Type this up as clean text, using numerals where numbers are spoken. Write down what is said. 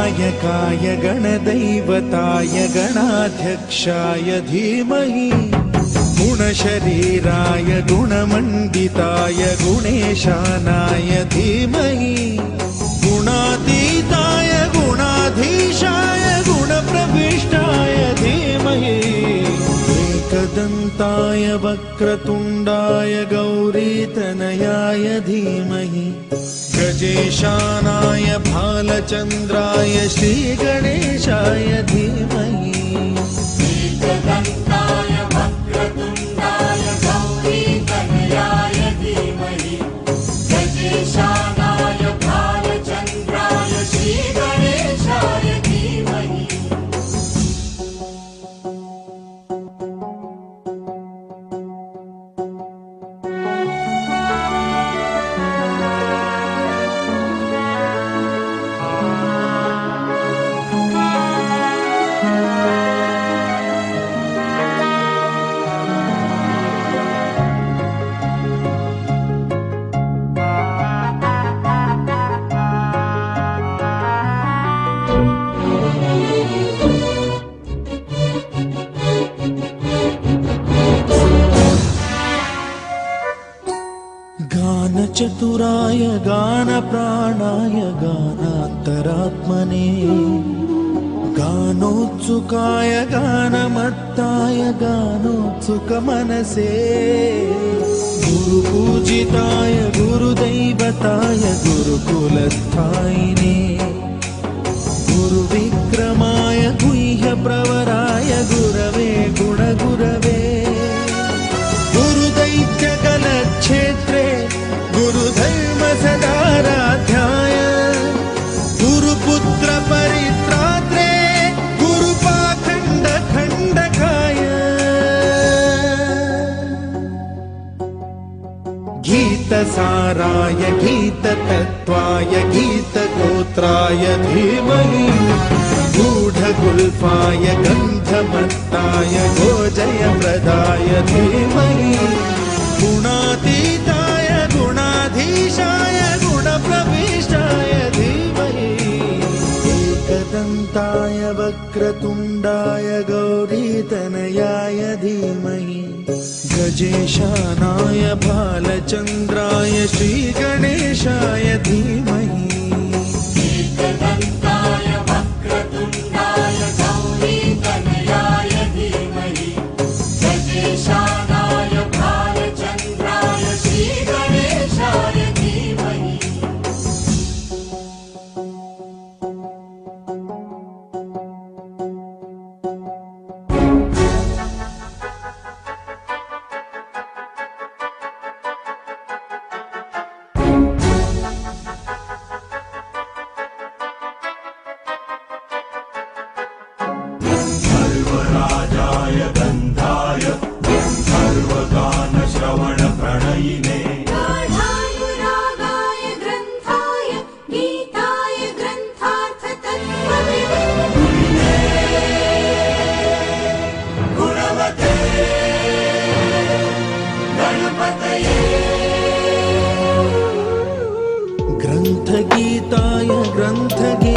गणनायकाय गणदैवताय गणाध्यक्षाय धीमहि गुणशरीराय गुणमण्डिताय गुणेशानाय धीमहि गुणातीताय गुणाधीशाय गुणप्रविष्टाय धीमहि एकदन्ताय वक्रतुण्डाय गौरीतनयाय धीमहि गजेशानाय भालचन्द्राय श्रीगणेशाय धीमहि एकदन्ताय वक्रतुण्डाय गौरीतनयाय धीमहि गजेशानाय भालचन्द्राय श्रीगणेशाय धीमहि चतुराय गानप्राणाय गानान्तरात्मने गानोत्सुकाय गानमत्ताय गानोत्सुकमनसे गुरुपूजिताय गुरुदैवताय गुरुकुलस्थायिने गुरुविक्रमाय गुह्यप्रवराय गुरवे गुणगुरवे गुरुदैत्यकलक्षेत्रे गुरुधर्म सदाराध्याय गुरुपुत्र परित्रात्रे गुरुपाखण्ड खण्डकाय गीतसाराय गीततत्त्वाय गीतगोत्राय धीमहि गूढगुल्फाय गन्धमत्ताय गोजयप्रदाय धीमहि गुणातीताय गुणाधीशाय गुणप्रविष्टाय धीमहि एकदन्ताय वक्रतुण्डाय गौरीतनयाय धीमहि गजेशानाय भालचन्द्राय श्रीगणेशाय धीमहि एकदन्ताय वक्रतुण्डाय गौरीतनयाय धीमहि गजेशानाय भालचन्द्राय श्रीगणेशाय धीमहि सर्वराजाय गन्धाय सर्वगानश्रवणप्रणयिने गाढानुरागाय ग्रन्थाय गीताय ग्रन्थार्थतत्त्वविदे गुणवते गणपतये ग्रन्थगीताय ग्रन्थगे